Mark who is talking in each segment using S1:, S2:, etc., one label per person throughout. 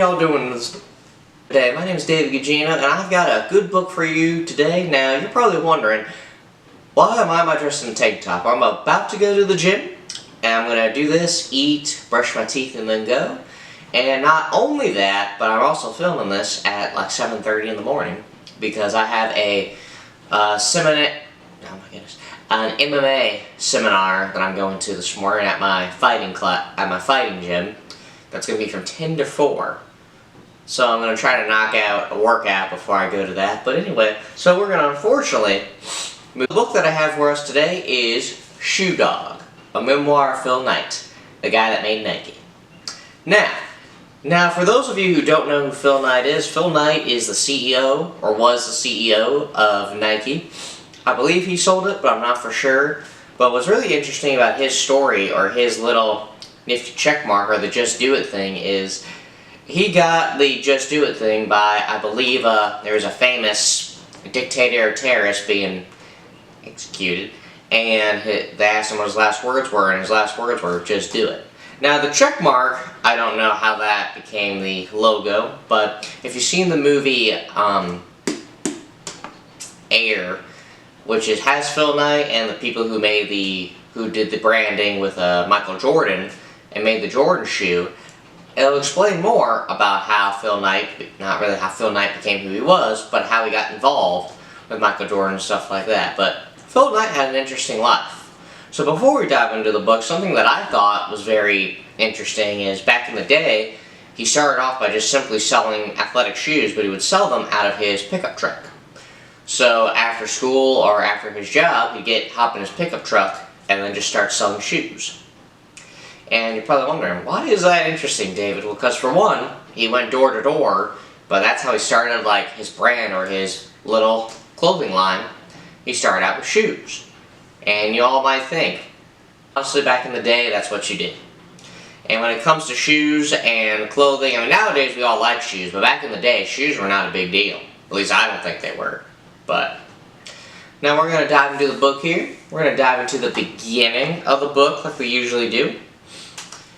S1: Y'all doing this today? My name is David Gugino, and I've got a good book for you today. Now, you're probably wondering, why am I dressed in a tank top? I'm about to go to the gym, and I'm going to do this, eat, brush my teeth, and then go. And not only that, but I'm also filming this at like 7:30 in the morning, because I have a an MMA seminar that I'm going to this morning at my fighting gym. That's going to be from 10 to 4. So I'm going to try to knock out a workout before I go to that. But anyway, so we're going to unfortunately move. The book that I have for us today is Shoe Dog, a memoir of Phil Knight, the guy that made Nike. Now for those of you who don't know who Phil Knight is the CEO, or was the CEO of Nike. I believe he sold it, but I'm not for sure. But what's really interesting about his story, or his little nifty check mark, or the Just Do It thing, is he got the Just Do It thing by, I believe, there was a famous dictator or terrorist being executed, and they asked him what his last words were, and his last words were, "Just do it." Now, the check mark, I don't know how that became the logo, but if you've seen the movie Air, which has Phil Knight and the people who did the branding with Michael Jordan and made the Jordan shoe, it'll explain more about how Phil Knight, not really how Phil Knight became who he was, but how he got involved with Michael Jordan and stuff like that. But Phil Knight had an interesting life. So before we dive into the book, something that I thought was very interesting is back in the day, he started off by just simply selling athletic shoes, but he would sell them out of his pickup truck. So after school or after his job, he'd hop in his pickup truck and then just start selling shoes. And you're probably wondering, why is that interesting, David? Well, because for one, he went door to door, but that's how he started like his brand or his little clothing line. He started out with shoes. And you all might think, honestly, back in the day, that's what you did. And when it comes to shoes and clothing, I mean, nowadays we all like shoes, but back in the day, shoes were not a big deal. At least I don't think they were. But now we're going to dive into the book here. We're going to dive into the beginning of the book like we usually do.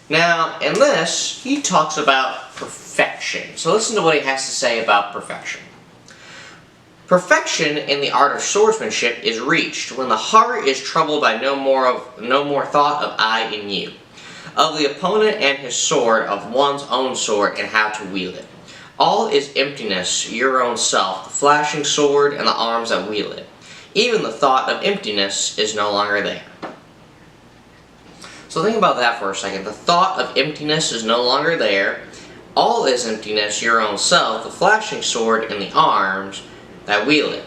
S1: Now, in this, he talks about perfection. So listen to what he has to say about perfection. Perfection in the art of swordsmanship is reached when the heart is troubled by no more thought of I and you, of the opponent and his sword, of one's own sword and how to wield it. All is emptiness, your own self, the flashing sword and the arms that wield it. Even the thought of emptiness is no longer there. So think about that for a second. The thought of emptiness is no longer there. All is emptiness, your own self, the flashing sword and the arms that wield it.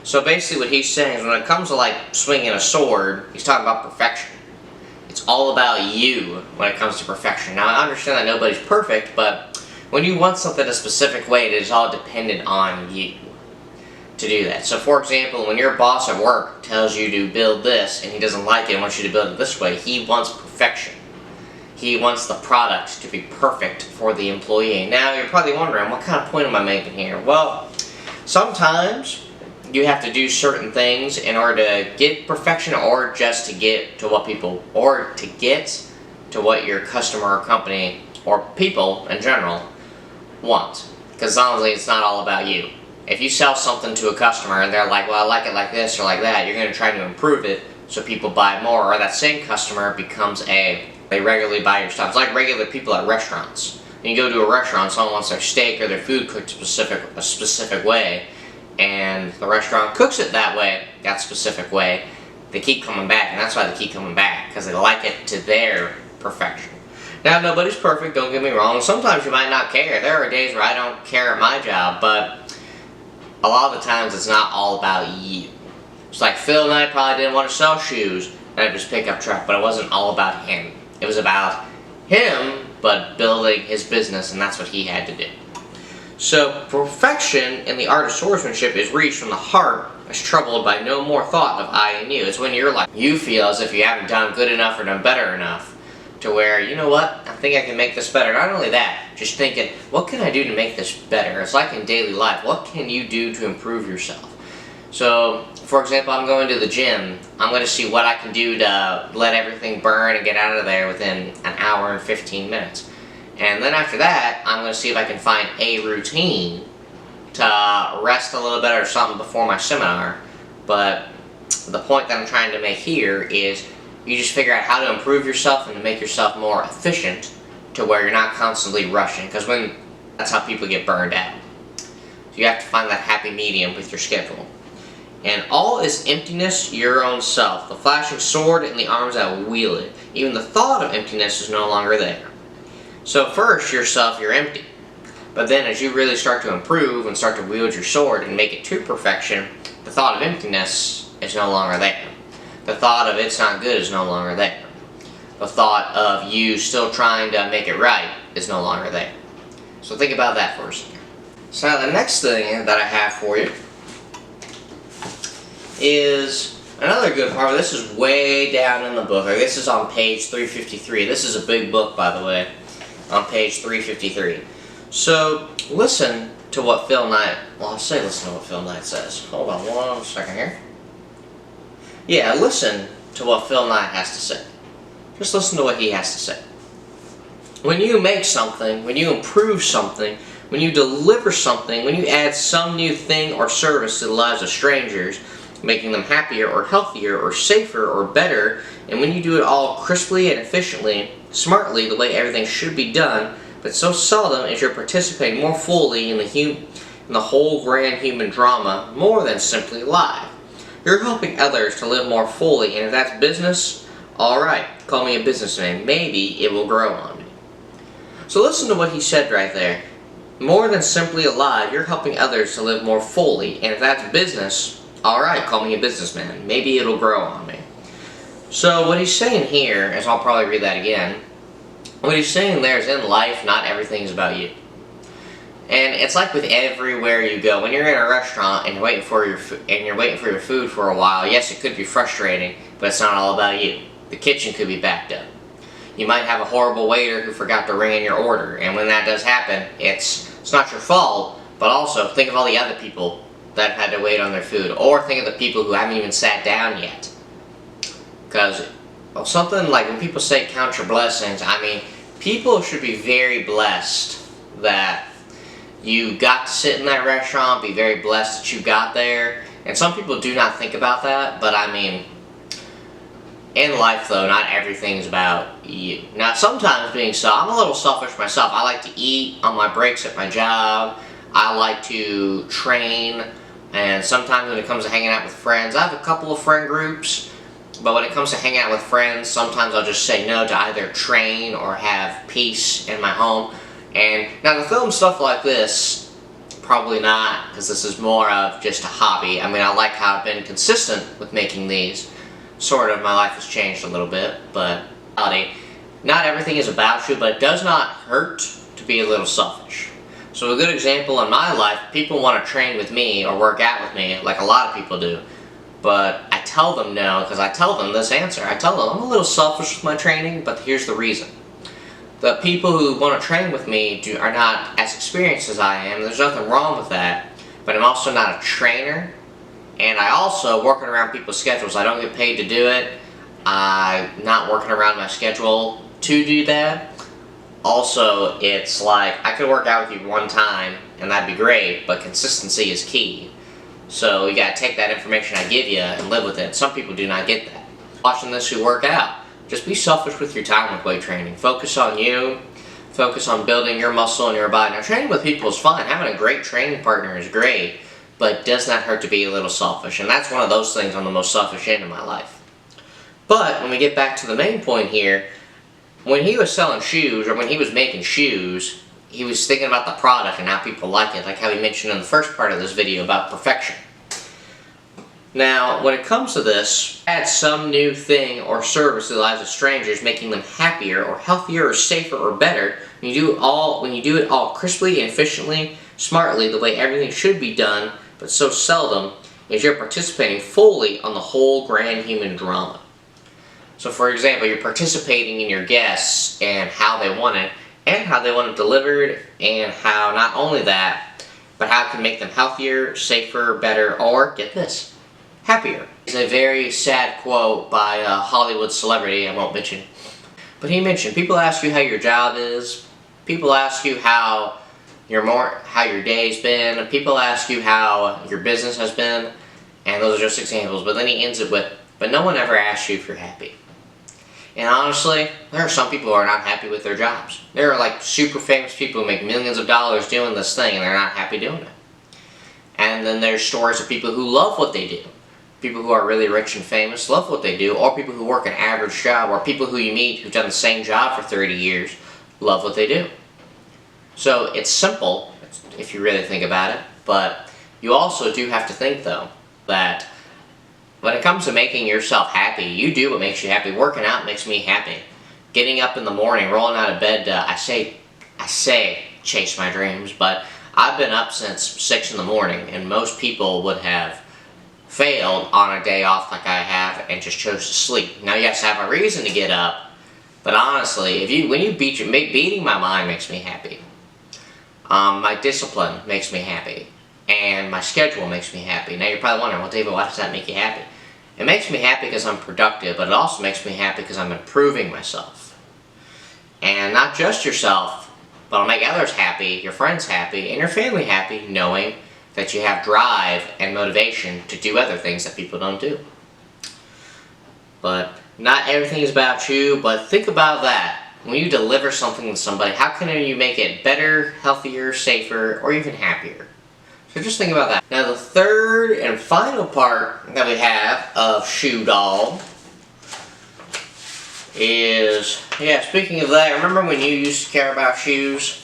S1: So basically what he's saying is when it comes to like swinging a sword, he's talking about perfection. It's all about you when it comes to perfection. Now I understand that nobody's perfect, but when you want something a specific way, it is all dependent on you to do that. So for example, when your boss at work tells you to build this and he doesn't like it and wants you to build it this way, he wants perfection. He wants the product to be perfect for the employee. Now you're probably wondering, what kind of point am I making here? Well, sometimes you have to do certain things in order to get perfection, or just to get to what your customer or company or people in general want. Because honestly, it's not all about you. If you sell something to a customer and they're like, well, I like it like this or like that, you're going to try to improve it so people buy more, or that same customer becomes they regularly buy your stuff. It's like regular people at restaurants. When you go to a restaurant, someone wants their steak or their food cooked a specific way, and the restaurant cooks it that specific way. They keep coming back, and that's why they keep coming back, because they like it to their perfection. Now, nobody's perfect, don't get me wrong. Sometimes you might not care. There are days where I don't care at my job, but a lot of the times it's not all about you. It's like Phil Knight probably didn't want to sell shoes out of his pickup truck, but it wasn't all about him. It was about him, but building his business, and that's what he had to do. So, perfection in the art of swordsmanship is reached when the heart is troubled by no more thought of I and you. It's when you feel as if you haven't done good enough or done better enough, to where, you know what, I think I can make this better. Not only that, just thinking, what can I do to make this better? It's like in daily life, what can you do to improve yourself? So, for example, I'm going to the gym. I'm going to see what I can do to let everything burn and get out of there within an hour and 15 minutes. And then after that, I'm going to see if I can find a routine to rest a little bit or something before my seminar. But the point that I'm trying to make here is you just figure out how to improve yourself and to make yourself more efficient to where you're not constantly rushing, because that's how people get burned out. So you have to find that happy medium with your schedule. And all is emptiness, your own self, the flashing sword and the arms that wield it. Even the thought of emptiness is no longer there. So first, yourself, you're empty. But then as you really start to improve and start to wield your sword and make it to perfection, the thought of emptiness is no longer there. The thought of it's not good is no longer there. The thought of you still trying to make it right is no longer there. So think about that for a second. So now the next thing that I have for you is another good part. This is way down in the book. This is on page 353. This is a big book, by the way, on page 353. So listen to what Phil Knight, I'll say listen to what Phil Knight says. Hold on one second here. Yeah, listen to what Phil Knight has to say. Just listen to what he has to say. When you make something, when you improve something, when you deliver something, when you add some new thing or service to the lives of strangers, making them happier or healthier or safer or better, and when you do it all crisply and efficiently, smartly, the way everything should be done, but so seldom as you're participating more fully in the whole grand human drama, more than simply live. You're helping others to live more fully, and if that's business, alright, call me a businessman. Maybe it will grow on me. So listen to what he said right there. More than simply alive, you're helping others to live more fully, and if that's business, alright, call me a businessman. Maybe it'll grow on me. So what he's saying here, as I'll probably read that again, what he's saying there is in life, not everything's about you. And it's like with everywhere you go. When you're in a restaurant and you're waiting for your food for a while, yes, it could be frustrating, but it's not all about you. The kitchen could be backed up. You might have a horrible waiter who forgot to ring in your order, and when that does happen, it's not your fault, but also think of all the other people that have had to wait on their food, or think of the people who haven't even sat down yet. Because something like when people say count your blessings, I mean, people should be very blessed that you got to sit in that restaurant, be very blessed that you got there. And some people do not think about that, but I mean, in life though, not everything's about you. Now sometimes I'm a little selfish myself. I like to eat on my breaks at my job. I like to train, and sometimes when it comes to hanging out with friends, I have a couple of friend groups, but when it comes to hanging out with friends, sometimes I'll just say no to either train or have peace in my home. And now to film stuff like this, probably not, because this is more of just a hobby. I mean, I like how I've been consistent with making these. Sort of, my life has changed a little bit, but not everything is about you, but it does not hurt to be a little selfish. So a good example in my life, people want to train with me or work out with me, like a lot of people do. But I tell them no, because I tell them this answer. I tell them I'm a little selfish with my training, but here's the reason. The people who want to train with me are not as experienced as I am. There's nothing wrong with that, but I'm also not a trainer, and I also working around people's schedules. I don't get paid to do it. I'm not working around my schedule to do that. Also, it's like I could work out with you one time and that'd be great, but consistency is key. So you gotta take that information I give you and live with it. Some people do not get that. Watching this who work out, just be selfish with your time with weight training. Focus on you. Focus on building your muscle and your body. Now, training with people is fine. Having a great training partner is great, but it does not hurt to be a little selfish. And that's one of those things I'm the most selfish in my life. But when we get back to the main point here, when he was selling shoes, or when he was making shoes, he was thinking about the product and how people like it, like how he mentioned in the first part of this video about perfection. Now, when it comes to this, add some new thing or service to the lives of strangers, making them happier or healthier or safer or better. When you do it all crisply and efficiently, smartly, the way everything should be done, but so seldom, is you're participating fully on the whole grand human drama. So for example, you're participating in your guests and how they want it, and how they want it delivered, and how not only that, but how it can make them healthier, safer, better, or, get this, happier. It's a very sad quote by a Hollywood celebrity I won't mention. But he mentioned, people ask you how your job is, People ask you how your day's been. People ask you how your business has been, and those are just examples. But then he ends it with, but no one ever asks you if you're happy. And honestly, there are some people who are not happy with their jobs. There are like super famous people who make millions of dollars doing this thing and they're not happy doing it. And then there's stories of people who love what they do. People who are really rich and famous love what they do, or people who work an average job, or people who you meet who've done the same job for 30 years love what they do. So it's simple if you really think about it, but you also do have to think though that when it comes to making yourself happy, you do what makes you happy. Working out makes me happy. Getting up in the morning, rolling out of bed, I say chase my dreams, but I've been up since 6 in the morning, and most people would have failed on a day off like I have and just chose to sleep. Now, yes, I have a reason to get up, but honestly, beating my mind makes me happy. My discipline makes me happy, and my schedule makes me happy. Now, you're probably wondering, well, David, why does that make you happy? It makes me happy because I'm productive, but it also makes me happy because I'm improving myself. And not just yourself, but it'll make others happy, your friends happy, and your family happy, knowing that you have drive and motivation to do other things that people don't do. But not everything is about you, but think about that. When you deliver something to somebody, how can you make it better, healthier, safer, or even happier? So just think about that. Now the third and final part that we have of Shoe Doll is, speaking of that, remember when you used to care about shoes?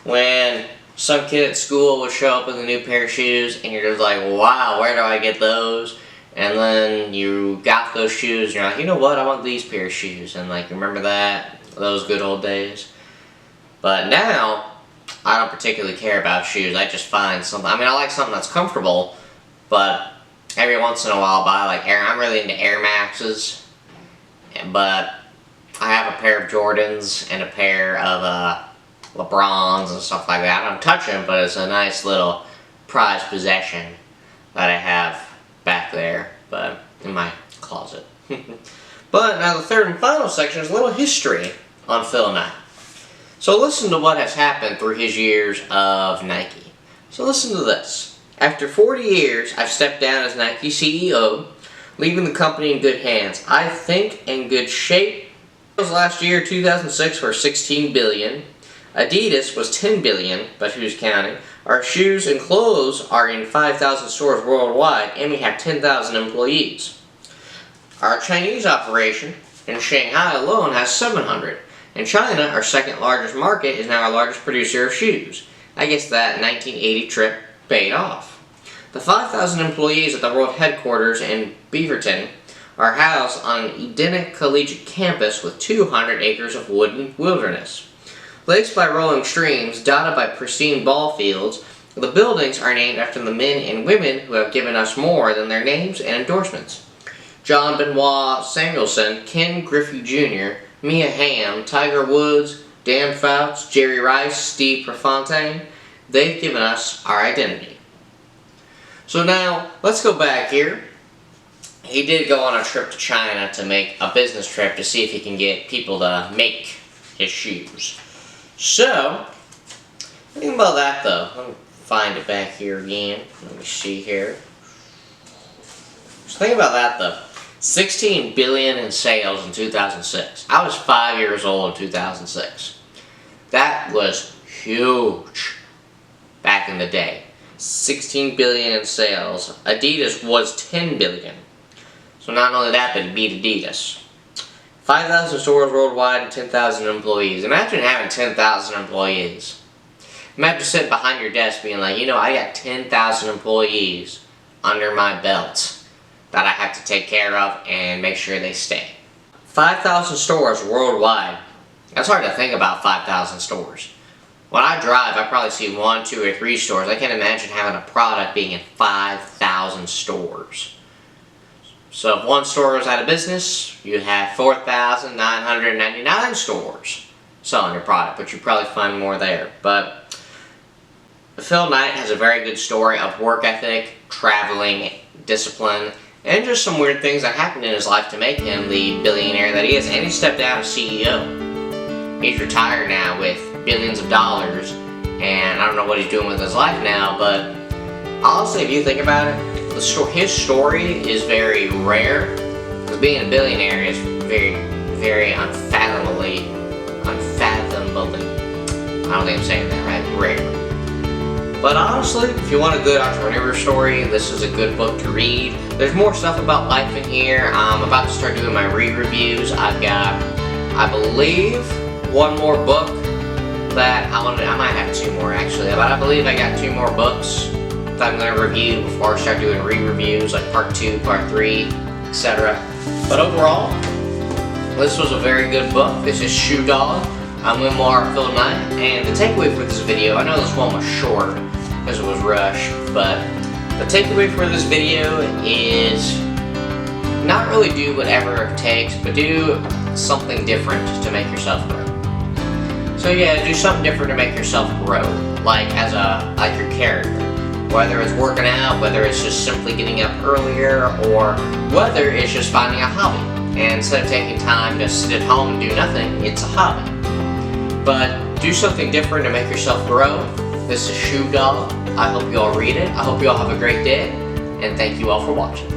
S1: When some kid at school would show up with a new pair of shoes and you're just like, wow, where do I get those? And then you got those shoes and you're like, you know what, I want these pair of shoes. And like, remember that? Those good old days? But now, I don't particularly care about shoes. I just find something, I like something that's comfortable, but every once in a while I'll buy like I'm really into Air Maxes, but I have a pair of Jordans and a pair of LeBrons and stuff like that. I don't touch them, but it's a nice little prized possession that I have back there, but in my closet. But now the third and final section is a little history on Phil Knight. So listen to what has happened through his years of Nike. So listen to this. After 40 years, I've stepped down as Nike CEO, leaving the company in good hands. I think in good shape. Last year, 2006, were $16 billion. Adidas was $10 billion, but who's counting? Our shoes and clothes are in 5,000 stores worldwide, and we have 10,000 employees. Our Chinese operation in Shanghai alone has 700. In China, our second largest market, is now our largest producer of shoes. I guess that 1980 trip paid off. The 5,000 employees at the world headquarters in Beaverton are housed on an Edenic collegiate campus with 200 acres of wooded wilderness. Laced by rolling streams, dotted by pristine ball fields, the buildings are named after the men and women who have given us more than their names and endorsements. John Benoit Samuelson, Ken Griffey Jr., Mia Hamm, Tiger Woods, Dan Fouts, Jerry Rice, Steve Prefontaine, they've given us our identity. So now, let's go back here. He did go on a trip to China to make a business trip to see if he can get people to make his shoes. So, think about that though. Let me find it back here again. Let me see here. Just think about that though. $16 billion in sales in 2006. I was 5 years old in 2006. That was huge back in the day. $16 billion in sales. Adidas was $10 billion. So not only that, but it beat Adidas. 5,000 stores worldwide and 10,000 employees. Imagine having 10,000 employees. Imagine sitting behind your desk being like, you know, I got 10,000 employees under my belt that I have to take care of and make sure they stay. 5,000 stores worldwide. That's hard to think about, 5,000 stores. When I drive, I probably see 1, 2, or 3 stores. I can't imagine having a product being in 5,000 stores. So if one store goes out of business, you have 4,999 stores selling your product, but you probably find more there. But Phil Knight has a very good story of work ethic, traveling, discipline, and just some weird things that happened in his life to make him the billionaire that he is. And he stepped down as CEO. He's retired now with billions of dollars, and I don't know what he's doing with his life now, but honestly, if you think about it, his story is very rare, because being a billionaire is very, very unfathomably, I don't think I'm saying that right, rare. But honestly, if you want a good entrepreneur story, this is a good book to read. There's more stuff about life in here. I'm about to start doing my re-reviews. I've got, I believe, one more book that I might have two more actually, but I believe I got two more books that I'm going to review before I start doing re-reviews, like part 2, part 3, etc. But overall, this was a very good book. This is Shoe Dog. I'm Memoir Phil Knight, and the takeaway for this video, I know this one was short because it was rushed, but the takeaway for this video is not really do whatever it takes, but do something different to make yourself grow. So yeah, do something different to make yourself grow, like your character. Whether it's working out, whether it's just simply getting up earlier, or whether it's just finding a hobby. And instead of taking time to sit at home and do nothing, it's a hobby. But do something different to make yourself grow. This is Shoe Dog. I hope you all read it. I hope you all have a great day, and thank you all for watching.